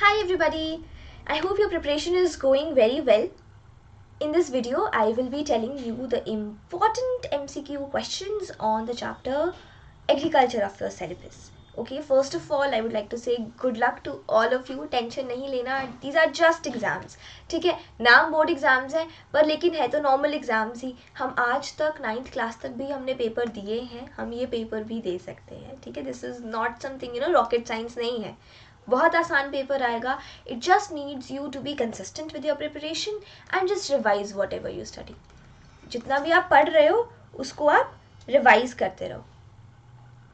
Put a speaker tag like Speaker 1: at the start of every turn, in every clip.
Speaker 1: Hi everybody, I hope your preparation is going very well. In this video, I will be telling you the important MCQ questions on the chapter Agriculture of your syllabus. Okay, first of all, I would like to say good luck to all of you. Tension नहीं लेना. These are just exams. ठीक है, नाम board exams हैं पर लेकिन है तो नॉर्मल एग्जाम्स ही. हम आज तक 9th क्लास तक भी हमने पेपर दिए हैं, हम ये पेपर भी दे सकते हैं. ठीक है, this is not something rocket science नहीं है. बहुत आसान पेपर आएगा. It just needs you to be consistent with your preparation and just revise whatever you study. जितना भी आप पढ़ रहे हो उसको आप रिवाइज करते रहो.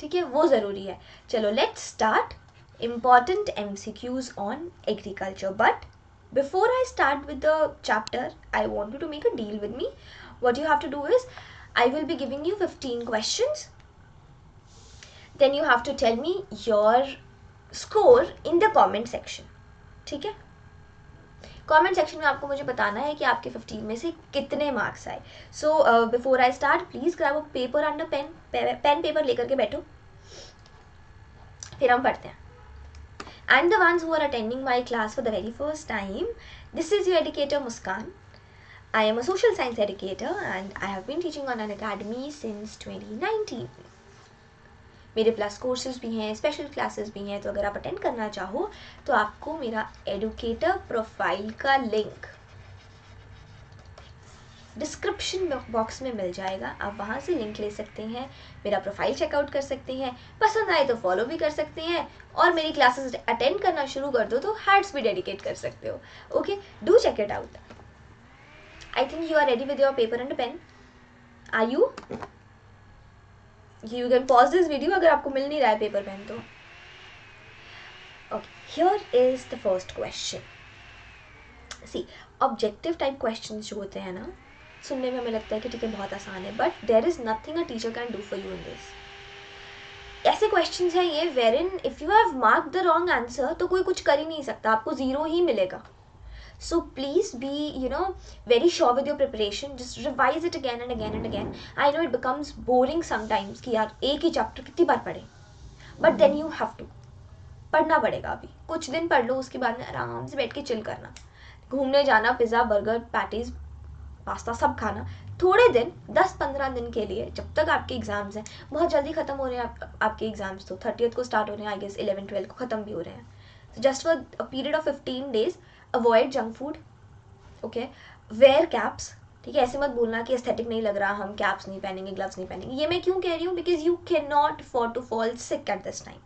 Speaker 1: ठीक है, वो ज़रूरी है. चलो let's start important MCQs on agriculture. But before I start with the chapter I want you to make a deal with me. What you have to do is I will be giving you 15 questions. Then you have to tell me your score in the comment section. ठीक है, comment section में आपको मुझे बताना है कि आपके 15 में से कितने मार्क्स आए. So before I start please grab a paper and a pen paper लेकर के बैठो, फिर हम पढ़ते हैं. And the ones who are attending my class for the very first time, this is your educator Muskaan. I am a social science educator and I have been teaching on Unacademy 2019. मेरे plus courses भी हैं, special classes भी हैं. तो अगर आप attend करना चाहो तो आपको मेरा एडुकेटर प्रोफाइल का लिंक डिस्क्रिप्शन बॉक्स में मिल जाएगा. आप वहाँ से लिंक ले सकते हैं, मेरा प्रोफाइल चेकआउट कर सकते हैं, पसंद आए तो फॉलो भी कर सकते हैं और मेरी क्लासेस अटेंड करना शुरू कर दो तो हार्ट्स भी डेडिकेट कर सकते हो. Okay, do check it out. I think you are ready with your paper and pen. Are you? You can pause this video अगर आपको मिल नहीं रहा है पेपर पेन तो. Okay, here is the first question. See, objective type questions जो होते हैं ना, सुनने में हमें लगता है कि ठीक है बहुत आसान है, but there is nothing a teacher can do for you in this. ऐसे questions हैं ये wherein if you have marked the wrong answer तो कोई कुछ कर ही नहीं सकता, आपको 0 ही मिलेगा. So please be, very sure with your preparation. Just revise it again and again and again. I know it becomes boring sometimes कि यार एक ही चैप्टर कितनी बार पढ़े, but then you have to पढ़ना पड़ेगा. अभी कुछ दिन पढ़ लो, उसके बाद में आराम से बैठ के चिल करना, घूमने जाना, पिज़्ज़ा बर्गर पैटीज पास्ता सब खाना. थोड़े दिन 10-15 दिन के लिए, जब तक आपके एग्जाम्स हैं, बहुत जल्दी ख़त्म हो रहे हैं आपके एग्जाम्स. तो 30th को स्टार्ट हो रहे हैं, आई गेस 11-12 को ख़त्म भी हो रहे हैं. Just for a period of 15 days avoid junk food. Okay, wear caps. ठीक है, ऐसे मत बोलना कि एस्थेटिक नहीं लग रहा, हम कैप्स नहीं पहनेंगे, ग्लव्स नहीं पहनेंगे. ये मैं क्यों कह रही हूँ? Because you can not afford to fall sick at this time.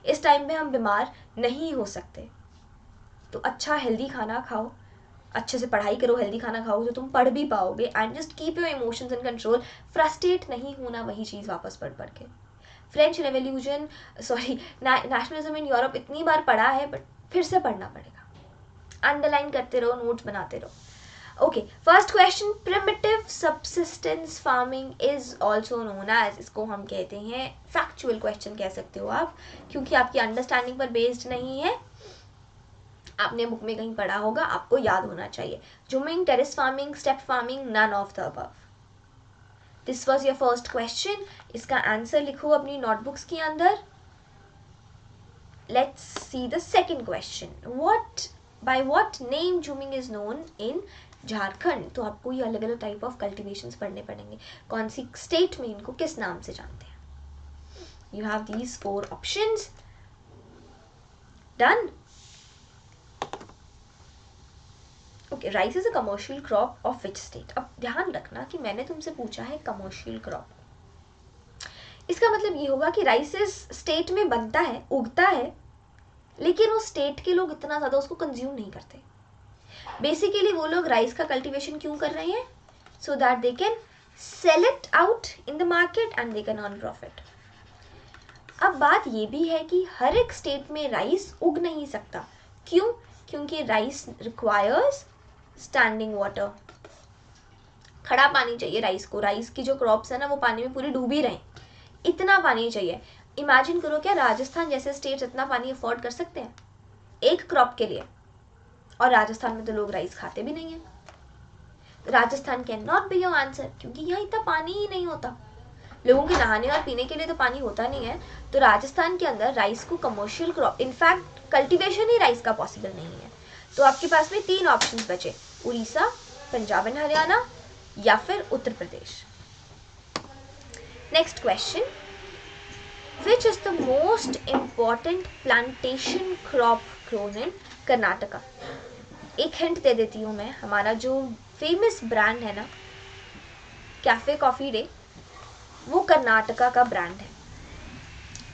Speaker 1: इस टाइम में हम बीमार नहीं हो सकते. तो अच्छा हेल्दी खाना खाओ, अच्छे से पढ़ाई करो, हेल्दी खाना खाओ जो तुम पढ़ भी पाओगे. And just keep your emotions in control. Frustrate नहीं होना वही चीज़ वापस पढ़ पढ़ के. French revolution, sorry, nationalism in Europe इतनी बार पढ़ा है, बट फिर से पढ़ना पड़ेगा. अंडरलाइन करते रहो, नोट्स बनाते रहो. Okay, first question. Primitive subsistence farming is also known as, इसको हम कहते हैं फैक्चुअल क्वेश्चन कह सकते हो आप, क्योंकि आपकी अंडरस्टैंडिंग पर बेस्ड नहीं है. आपने बुक में कहीं पढ़ा होगा, आपको याद होना चाहिए. Jhuming, terrace farming, step farming, none of the above. This was your first question. इसका आंसर लिखो अपनी नोटबुक्स के अंदर. Let's see the second question. By what name jhuming is known in Jharkhand? तो आपको ये अलग अलग टाइप ऑफ कल्टिवेशंस पढ़ने पड़ेंगे. कौन सी स्टेट में इनको किस नाम से जानते हैं? You have these 4 options. Done. Okay, rice is a commercial crop of which state? अब ध्यान रखना कि मैंने तुमसे पूछा है कमर्शियल क्रॉप. इसका मतलब ये होगा कि राइस इस स्टेट में बनता है, उगता है, लेकिन उस स्टेट के लोग इतना ज़्यादा उसको कंज्यूम नहीं करते. बेसिकली वो लोग राइस का कल्टीवेशन क्यों कर रहे हैं? So that they can sell it out in the market and they can earn profit. अब बात ये भी है कि हर एक स्टेट में राइस उग नहीं सकता. क्यों? क्योंकि राइस रिक्वायर्स स्टैंडिंग वाटर. खड़ा पानी चाहिए राइस को. राइस की जो क्रॉप्स है ना, वो पानी में पूरी डूबी रहें, इतना पानी चाहिए. इमेजिन करो, क्या राजस्थान जैसे स्टेट इतना पानी अफोर्ड कर सकते हैं एक क्रॉप के लिए? और राजस्थान में तो लोग राइस खाते भी नहीं हैं. Rajasthan can not be your answer, क्योंकि यहाँ इतना पानी ही नहीं होता. लोगों के नहाने और पीने के लिए तो पानी होता नहीं है, तो राजस्थान के अंदर राइस को कमर्शियल क्रॉप, इनफैक्ट कल्टीवेशन ही राइस का पॉसिबल नहीं है। तो आपके पास में 3 ऑप्शंस बचे, उड़ीसा, पंजाब एंड हरियाणा या फिर Uttar Pradesh. Next question, which is the most important plantation crop grown in Karnataka? एक हिंट दे देती हूँ मैं, हमारा जो फेमस ब्रांड है ना कैफे कॉफी डे, वो कर्नाटका का ब्रांड है।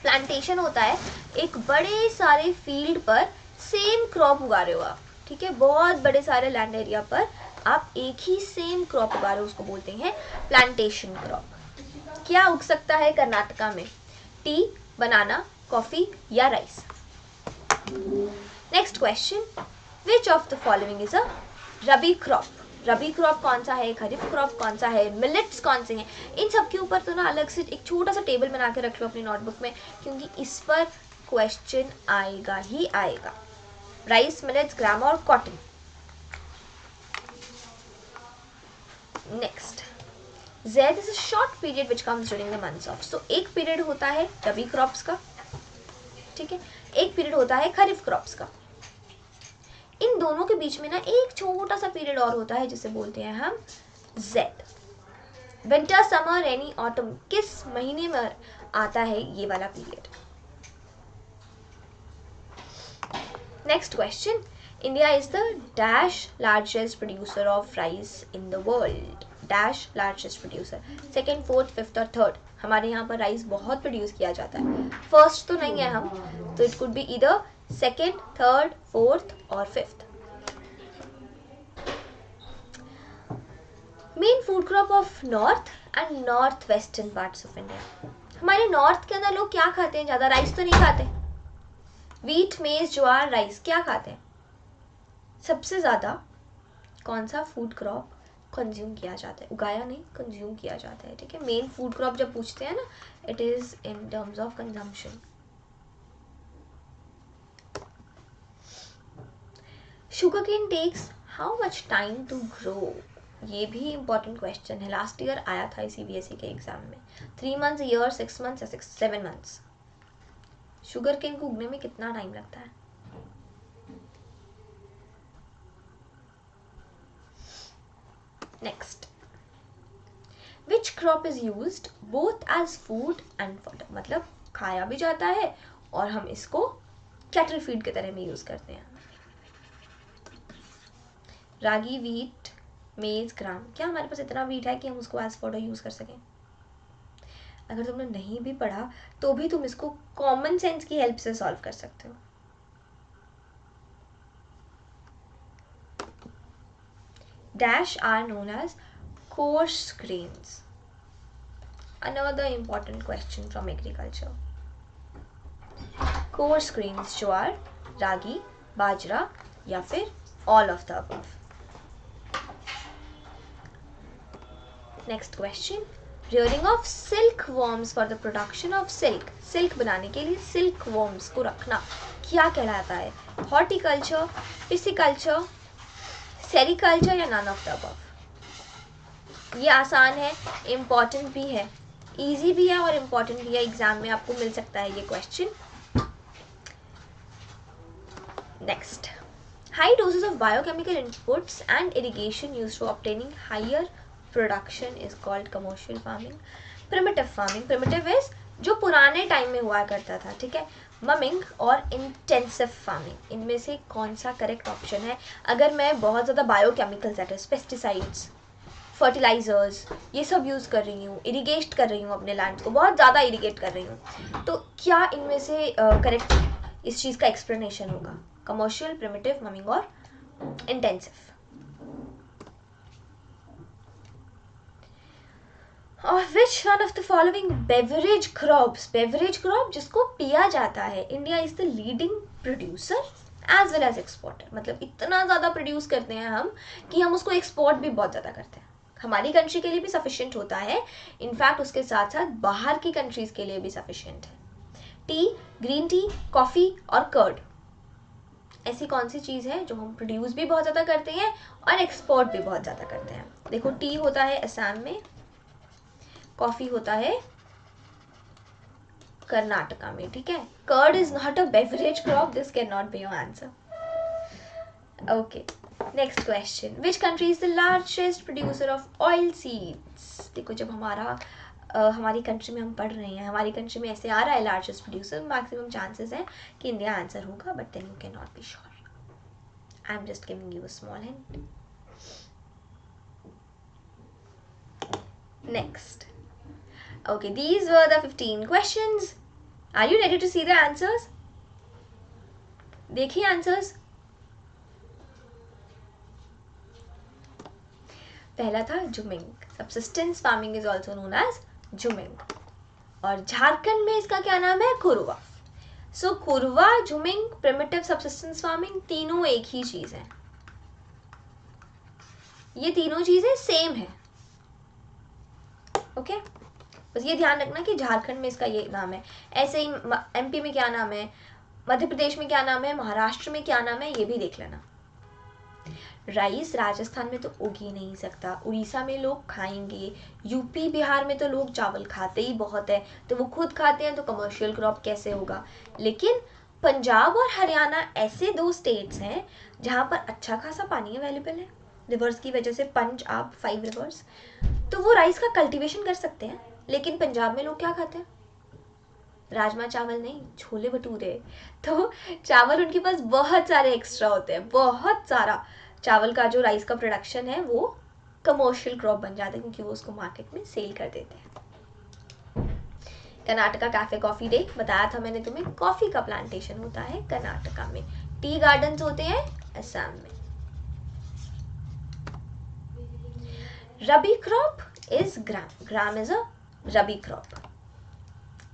Speaker 1: प्लांटेशन होता है एक बड़े सारे फील्ड पर सेम क्रॉप उगा रहे हो आप, ठीक है, बहुत बड़े सारे लैंड एरिया पर आप एक ही सेम क्रॉप उगा रहे हो, उसको बोलते हैं प्लांटेशन क्रॉप। क्या उग सकता है कर्नाटका में? टी, बनाना, कॉफी या rice? Next question, which of the following is a rabi crop? Rabi crop कौन सा है, खरीफ क्रॉप कौन सा है, मिलेट्स कौन से हैं? इन सब के ऊपर तो ना अलग से एक छोटा सा टेबल बना के रख लो अपनी नोटबुक में, क्योंकि इस पर क्वेश्चन आएगा ही आएगा। राइस, मिलेट्स, ग्राम और cotton. Next, Z is a short period which comes during the months of. So एक पीरियड होता है रबी क्रॉप्स का, ठीक है, एक पीरियड होता है खरीफ क्रॉप्स का। इन दोनों के बीच में ना एक छोटा सा पीरियड और होता है जिसे बोलते हैं हम Z। विंटर, समर, रेनी, ऑटम, किस महीने में आता है ये वाला period? Next question, India is the dash largest producer of rice in the world. Dash largest producer, second, fourth, fifth और थर्ड। हमारे यहाँ पर राइस बहुत प्रोड्यूस किया जाता है, फर्स्ट तो नहीं है हम, तो it could be either second, third, fourth और fifth. Main food crop of north and north western parts of India. हमारे नॉर्थ के अंदर लोग क्या खाते हैं? ज्यादा राइस तो नहीं खाते, वीट, मेज, ज्वार, राइस क्या खाते हैं? सबसे ज्यादा कौन सा फूड क्रॉप कंज्यूम किया जाता है? उगाया नहीं, कंज्यूम किया जाता है, ठीक है। मेन फूड क्रॉप जब पूछते हैं ना, it is in terms of consumption. Sugarcane takes how much time to grow? ये भी इंपॉर्टेंट क्वेश्चन है, लास्ट ईयर आया था CBSE के एग्जाम में। 3 मंथ्स, ईयर, 6 मंथ्स या 7 मंथ्स? शुगरकेन को उगने में कितना टाइम लगता है? Next, which crop is used both as food and fodder? मतलब खाया भी जाता है और हम इसको कैटल फीड की तरह में यूज करते हैं। रागी, वीट, मेज, ग्राम। क्या हमारे पास इतना वीट है कि हम उसको एज फॉडर यूज कर सकें? अगर तुमने नहीं भी पढ़ा तो भी तुम इसको कॉमन सेंस की हेल्प से सॉल्व कर सकते हो। Dash are known as coarse grains. Another important question from agriculture. Coarse grains ज्वार, रागी, बाजरा या फिर all of the above? Next question. Rearing of silkworms for the production of silk. Silk बनाने के लिए silkworms को रखना क्या कहलाता है? Horticulture, pisciculture, सेरिकल्चर या नन ऑफ द अबव? ये आसान है, इम्पॉर्टेंट भी है, इजी भी है और इम्पॉर्टेंट भी है, एग्जाम में आपको मिल सकता है ये question. Next, high doses of biochemical inputs and irrigation used for obtaining higher production is called commercial farming. Primitive farming, primitive is जो पुराने टाइम में हुआ करता था, ठीक है। ममिंग और इंटेंसिव फार्मिंग, इनमें से कौन सा करेक्ट ऑप्शन है? अगर मैं बहुत ज़्यादा biochemicals that is pesticides, fertilisers, ये सब यूज़ कर रही हूँ, इरिगेट कर रही हूँ अपने लैंड को, बहुत ज़्यादा इरिगेट कर रही हूँ, तो क्या इनमें से करेक्ट इस चीज़ का एक्सप्लेनेशन होगा? कमर्शियल, प्रिमिटिव, ममिंग और इंटेंसिव। और which one of the following beverage crops, beverage crop जिसको पिया जाता है, India is the leading producer as well as exporter. मतलब इतना ज़्यादा प्रोड्यूस करते हैं हम कि हम उसको एक्सपोर्ट भी बहुत ज़्यादा करते हैं। हमारी कंट्री के लिए भी सफिशिएंट होता है, इनफैक्ट उसके साथ साथ बाहर की कंट्रीज के लिए भी सफिशिएंट है। टी, ग्रीन टी, कॉफ़ी और कर्ड, ऐसी कौन सी चीज़ है जो हम प्रोड्यूस भी बहुत ज़्यादा करते हैं और एक्सपोर्ट भी बहुत ज़्यादा करते हैं? देखो, टी होता है असम में, कॉफ़ी होता है कर्नाटका में, ठीक है. Curd is not a beverage crop, this can not be your answer. Okay, next question. Which country is the largest producer of oil seeds? देखो, जब हमारी कंट्री में हम पढ़ रहे हैं, हमारी कंट्री में ऐसे आ रहा है लार्जेस्ट प्रोड्यूसर, मैक्सिमम चांसेस है कि इंडिया आंसर होगा, but then you can not be sure. I am just giving you a small hint. Next. Okay, these were the 15 questions. Are you ready to see the answers? देखिए answers. पहला था jhuming. Subsistence farming is also known as jhuming. और झारखंड में इसका क्या नाम है? Kurwa. So kurwa, jhuming, primitive subsistence farming, तीनों एक ही चीज है. ये तीनों चीजें सेम है. ओके, बस ये ध्यान रखना कि झारखंड में इसका ये नाम है. ऐसे ही एमपी में क्या नाम है, मध्य प्रदेश में क्या नाम है, महाराष्ट्र में क्या नाम है, ये भी देख लेना. राइस राजस्थान में तो उग ही नहीं सकता, उड़ीसा में लोग खाएंगे, यूपी बिहार में तो लोग चावल खाते ही बहुत है, तो वो खुद खाते हैं, तो कमर्शियल क्रॉप कैसे होगा. लेकिन पंजाब और हरियाणा ऐसे दो स्टेट्स हैं जहाँ पर अच्छा खासा पानी अवेलेबल है, रिवर्स की वजह से, पंजाब 5 रिवर्स, तो वो राइस का कल्टीवेशन कर सकते हैं. लेकिन पंजाब में लोग क्या खाते हैं? राजमा चावल नहीं, छोले भटूरे. तो चावल उनके पास बहुत सारे एक्स्ट्रा होते हैं, बहुत सारा चावल का जो राइस का प्रोडक्शन है वो कमर्शियल क्रॉप बन जाता है, क्योंकि वो उसको मार्केट में सेल कर देते हैं. कर्नाटका कैफे कॉफी डे, बताया था मैंने तुम्हें, कॉफी का प्लांटेशन होता है कर्नाटका में. टी गार्डन्स होते हैं असम में. Rabi crop is gram. Gram is a rabi crop.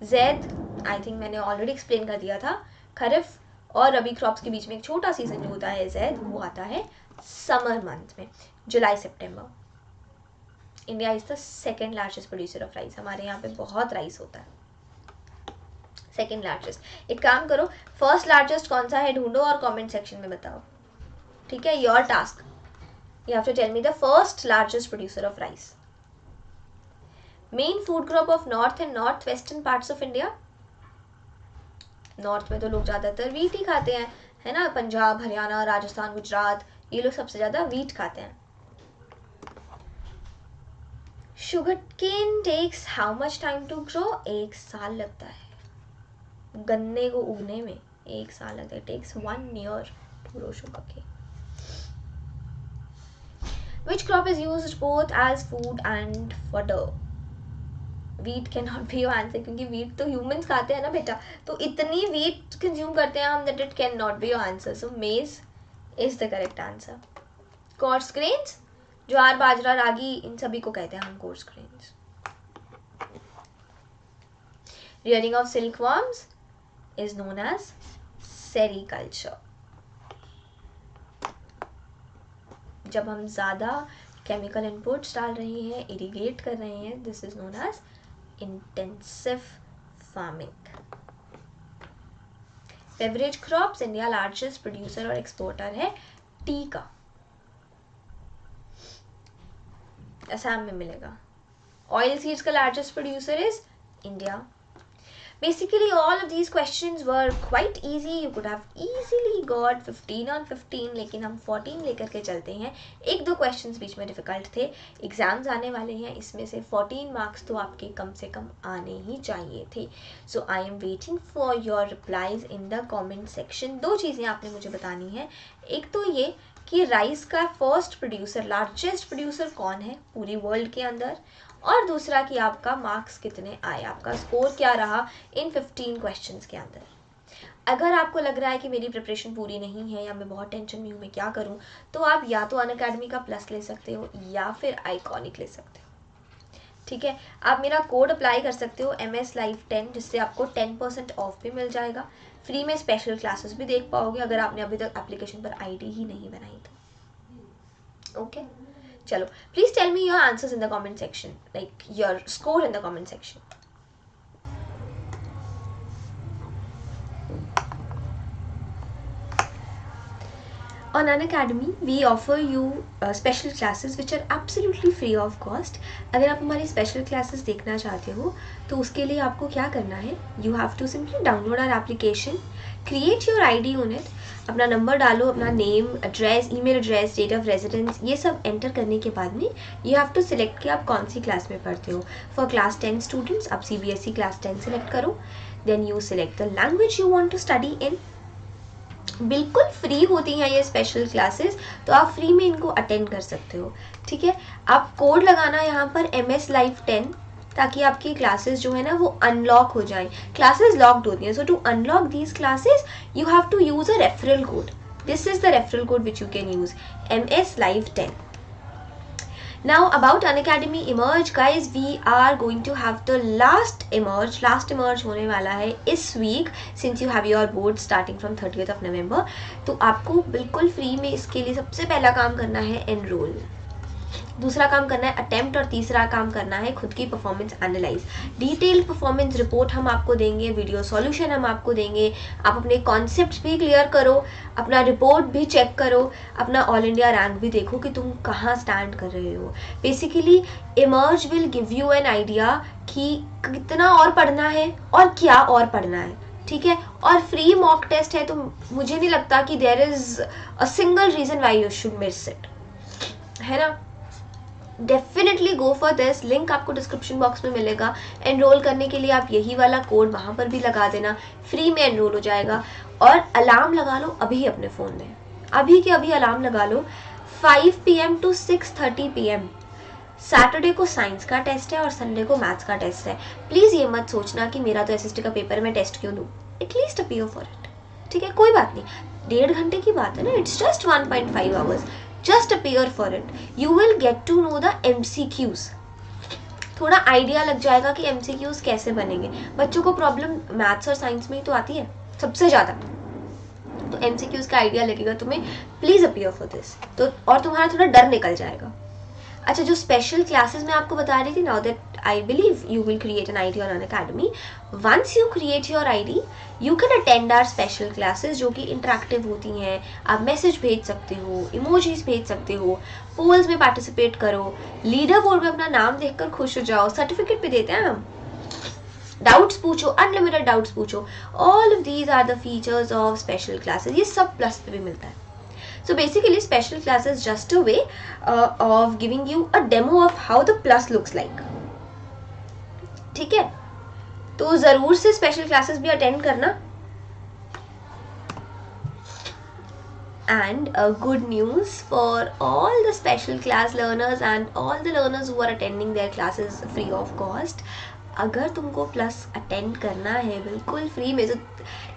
Speaker 1: Zaid, I think मैंने ऑलरेडी एक्सप्लेन कर दिया था. खरीफ और रबी क्रॉप्स के बीच में एक छोटा सीजन जो होता है जैद, वो आता है समर मंथ में, जुलाई सितंबर. India is the second largest producer of rice. हमारे यहाँ पे बहुत राइस होता है. Second largest. एक काम करो, फर्स्ट लार्जेस्ट कौन सा है ढूंढो और कमेंट सेक्शन में बताओ. ठीक है, your task. You have to tell me the first largest producer of rice. Main food crop of north and north western parts of India. North में तो लोग ज्यादातर वीट ही खाते हैं, है ना. पंजाब, हरियाणा, राजस्थान, गुजरात, ये लोग सबसे ज्यादा वीट खाते हैं. Sugar cane takes how much time to grow? 1 साल लगता है गन्ने को उगने में. 1 साल लगता है. Takes 1 year to grow sugar cane. Which crop is used both as food and fodder? Wheat can not be your answer, क्योंकि वीट तो ह्यूमंस खाते हैं ना बेटा, तो इतनी वीट कंज्यूम करते हैं हम that it can not be your answer. So maize is the correct answer. Coarse grains, jowar, bajra, ragi, इन सभी को कहते हैं हम coarse grains. Rearing of silk worms is known as sericulture. जब हम ज्यादा केमिकल इनपुट्स डाल रहे हैं, इरिगेट कर रहे हैं, this is known as intensive farming. Beverage crops, India largest producer और एक्सपोर्टर है टी का. असम में मिलेगा. ऑयल सीड्स का largest producer is India. Basically all of these questions were quite easy. You could have easily got 15 on 15, लेकिन हम 14 लेकर के चलते हैं. 1-2 questions बीच में difficult थे. एग्जाम्स आने वाले हैं, इसमें से 14 मार्क्स तो आपके कम से कम आने ही चाहिए थे. So I am waiting for your replies in the comment section. 2 चीज़ें आपने मुझे बतानी है. एक तो ये कि राइस का फर्स्ट प्रोड्यूसर, लार्जेस्ट प्रोड्यूसर कौन है पूरी वर्ल्ड के अंदर, और दूसरा कि आपका मार्क्स कितने आए, आपका स्कोर क्या रहा इन 15 क्वेश्चंस के अंदर. अगर आपको लग रहा है कि मेरी प्रिपरेशन पूरी नहीं है या मैं बहुत टेंशन में हूँ, मैं क्या करूँ, तो आप या तो अनअकैडमी का प्लस ले सकते हो या फिर आइकॉनिक ले सकते हो. ठीक है, आप मेरा कोड अप्लाई कर सकते हो MS Live 10, जिससे आपको 10% ऑफ भी मिल जाएगा. फ्री में स्पेशल क्लासेस भी देख पाओगे अगर आपने अभी तक एप्लीकेशन पर ID ही नहीं बनाई तो. ओके, चलो, please tell me your answers in the comment section, like your score in the comment section. On Unacademy, we offer you special classes which are absolutely free of cost. अगर आप हमारी special classes देखना चाहते हो तो उसके लिए आपको क्या करना है, you have to simply download our application, create your ID on it, अपना नंबर डालो, अपना name, address, email address, date of residence, ये सब एंटर करने के बाद में यू हैव टू सिलेक्ट कि आप कौन सी क्लास में पढ़ते हो. फॉर क्लास 10 स्टूडेंट्स आप CBSE क्लास 10 सिलेक्ट करो. Then you select the language you want to study in. बिल्कुल फ्री होती हैं ये स्पेशल क्लासेस, तो आप फ्री में इनको अटेंड कर सकते हो. ठीक है, आप कोड लगाना यहाँ पर MS Live 10, ताकि आपकी क्लासेस जो है ना वो अनलॉक हो जाएं. क्लासेस लॉक्ड होती हैं, so to unlock these classes you have to use a referral code. This is the referral code which you can use, MS Live 10. Now about Unacademy Emerge guys, we are going to have the last emerge होने वाला है इस week, since you have your board starting from 30th of November. तो आपको बिल्कुल free में इसके लिए सबसे पहला काम करना है enroll, दूसरा काम करना है अटेम्प्ट, और तीसरा काम करना है खुद की performance analyse. Detailed performance report हम आपको देंगे, वीडियो सॉल्यूशन हम आपको देंगे. आप अपने कॉन्सेप्ट्स भी क्लियर करो, अपना रिपोर्ट भी चेक करो, अपना ऑल इंडिया रैंक भी देखो कि तुम कहाँ स्टैंड कर रहे हो. Basically emerge will give you an idea कि कितना और पढ़ना है और क्या और पढ़ना है. ठीक है, और फ्री मॉक टेस्ट है, तो मुझे नहीं लगता कि there is a single reason why you should miss it, है ना. Definitely go for this. Link आपको डिस्क्रिप्शन बॉक्स में मिलेगा. एनरोल करने के लिए आप यही वाला कोड वहाँ पर भी लगा देना, फ्री में एनरोल हो जाएगा. और अलार्म लगा लो अभी अपने फ़ोन में, अभी के अभी अलार्म लगा लो. 5 PM to 6:30 PM सैटरडे को साइंस का टेस्ट है और संडे को मैथ्स का टेस्ट है. प्लीज़ ये मत सोचना कि मेरा तो SST का पेपर है, मैं टेस्ट क्यों दूँ. At least appear for it. ठीक है, कोई बात नहीं, 1.5 घंटे की बात है ना, it's just 1.5 hours. Just appear for it. You will get to know the MCQs. थोड़ा आइडिया लग जाएगा कि MCQs कैसे बनेंगे. बच्चों को प्रॉब्लम मैथ्स और साइंस में ही तो आती है सबसे ज़्यादा, तो MCQs का आइडिया लगेगा तुम्हें. प्लीज़ अपीयर फॉर दिस, तो और तुम्हारा थोड़ा डर निकल जाएगा. अच्छा, जो स्पेशल क्लासेस मैं आपको बता रही थी, now that I believe you will create an ID on Unacademy. Once you create your ID you can attend our special classes जो कि इंटरेक्टिव होती हैं. आप मैसेज भेज सकते हो, इमोजीज भेज सकते हो, पोल्स में पार्टिसिपेट करो, लीडर बोर्ड में अपना नाम देखकर खुश हो जाओ, सर्टिफिकेट भी देते हैं हम, डाउट्स पूछो, अनलिमिटेड डाउट्स पूछो. All of these are the features of special classes. ये सब प्लस पे भी मिलता है. So basically special class is just a way of giving you a demo of how the plus looks like. ठीक है, तो ज़रूर से special classes भी attend करना. And a good news for all the special class learners and all the learners who are attending their classes free of cost. अगर तुमको plus attend करना है बिल्कुल फ्री में, तो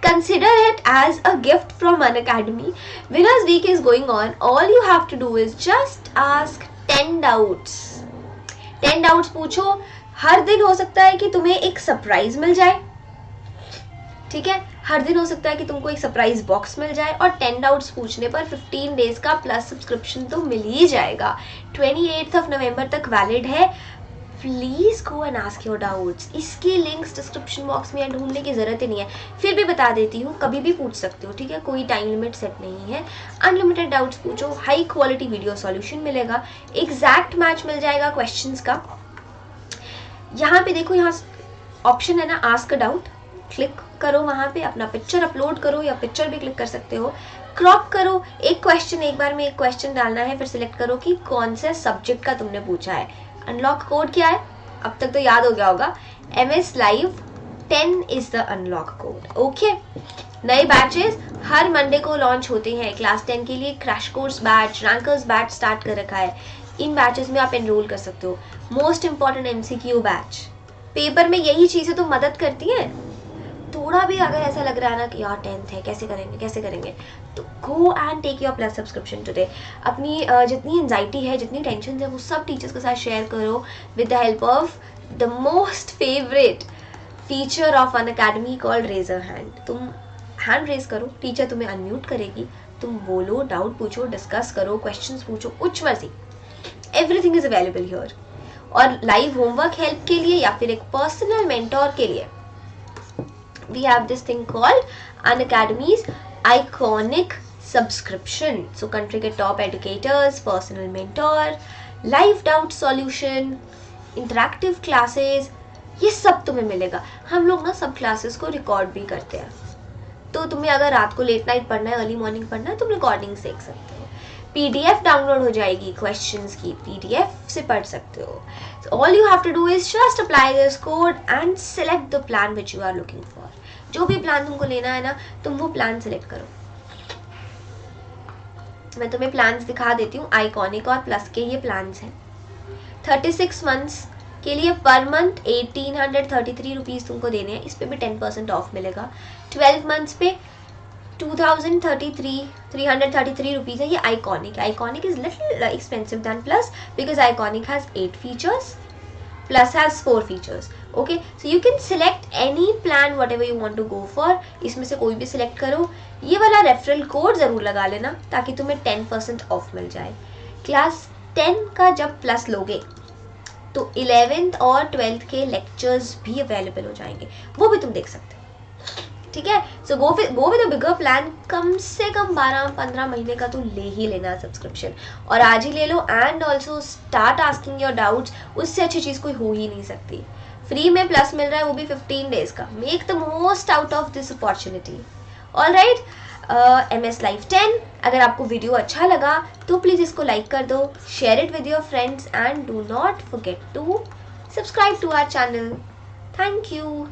Speaker 1: consider it as a gift from Unacademy. Winners week is going on. All you have to do is just ask 10 doubts. 10 doubts पूछो. हर दिन हो सकता है कि तुम्हें एक सरप्राइज मिल जाए. ठीक है, हर दिन हो सकता है कि तुमको एक सरप्राइज बॉक्स मिल जाए, और 10 डाउट्स पूछने पर 15 डेज का प्लस सब्सक्रिप्शन तो मिल ही जाएगा. 28 नवंबर तक वैलिड है. Please go and ask your doubts. इसके लिंक्स डिस्क्रिप्शन बॉक्स में ढूंढने की ज़रूरत ही नहीं है, फिर भी बता देती हूँ, कभी भी पूछ सकते हो. ठीक है, कोई टाइम लिमिट सेट नहीं है. अनलिमिटेड डाउट्स पूछो, हाई क्वालिटी वीडियो सॉल्यूशन मिलेगा, एग्जैक्ट मैच मिल जाएगा क्वेश्चंस का. यहाँ पे देखो, यहाँ ऑप्शन है ना आस्क अ डाउट, क्लिक करो, वहाँ पे अपना पिक्चर अपलोड करो, या पिक्चर भी क्लिक कर सकते हो. क्रॉप करो, एक क्वेश्चन एक बार में एक क्वेश्चन डालना है, फिर सिलेक्ट करो कि कौन से सब्जेक्ट का तुमने पूछा है. अनलॉक कोड क्या है, अब तक तो याद हो गया होगा, MS Live 10 is the unlock code. Okay, नए बैचेस हर मंडे को लॉन्च होते हैं. क्लास 10 के लिए crash course batch, rankers batch start कर रखा है. इन बैचेस में आप एनरोल कर सकते हो. Most important MCQ batch, paper में यही चीज़ें तो मदद करती हैं. थोड़ा भी अगर ऐसा लग रहा है ना कि यार 10th है, कैसे करेंगे, तो go and take your plus subscription today. अपनी जितनी एंजाइटी है, जितनी टेंशन है, वो सब टीचर्स के साथ शेयर करो with the help of the most favourite feature of Unacademy called raise hand. तुम हैंड रेज करो, टीचर तुम्हें अनम्यूट करेगी, तुम बोलो, डाउट पूछो, डिस्कस करो, क्वेश्चंस पूछो, कुछ मर्जी, एवरीथिंग इज अवेलेबल हियर. और लाइव होमवर्क हेल्प के लिए या फिर एक पर्सनल मेंटोर के लिए we have this thing called Unacademy's iconic subscription, so country के top educators, personal mentor, live doubt solution, interactive classes, ये सब तुम्हें मिलेगा। हम लोग ना सब क्लासेस को रिकॉर्ड भी करते हैं, तो तुम्हें अगर रात को लेट नाइट पढ़ना है, अर्ली मॉर्निंग पढ़ना है, तुम रिकॉर्डिंग्स देख सकते हो। पीडीएफ डाउनलोड हो जाएगी क्वेश्चंस की, पीडीएफ से पढ़ सकते हो। All you have to do is just apply this code and select the plan which you are looking for. जो भी प्लान तुमको लेना है ना, तुम वो प्लान सेलेक्ट करो। मैं तुम्हें प्लान्स दिखा देती हूँ। आइकॉनिक और प्लस के ये प्लान्स हैं। 36 मंथ्स के लिए पर मंथ 1833 रुपीज़ तुमको देने हैं। इस पे भी 10% ऑफ मिलेगा। 12 मंथ्स पे 333 रुपीज़ है। ये iconic, iconic is little expensive than plus because iconic has 8 features, plus has 4 features. Okay, so you can select any plan whatever you want to go for. इसमें से कोई भी select करो। ये वाला रेफरल कोड ज़रूर लगा लेना ताकि तुम्हें 10% ऑफ मिल जाए। क्लास 10 का जब प्लस लोगे तो 11th और 12th के लेक्चर्स भी अवेलेबल हो जाएंगे, वो भी तुम देख सकते हो। ठीक है, सो go with a bigger plan. कम से कम 12-15 महीने का तो ले ही लेना सब्सक्रिप्शन, और आज ही ले लो। And also start asking your doubts. उससे अच्छी चीज़ कोई हो ही नहीं सकती। फ्री में प्लस मिल रहा है, वो भी 15 डेज का। Make the most out of this opportunity. All right, MS Live 10। अगर आपको वीडियो अच्छा लगा तो प्लीज़ इसको लाइक कर दो, share it with your friends and do not forget to subscribe to our channel. Thank you.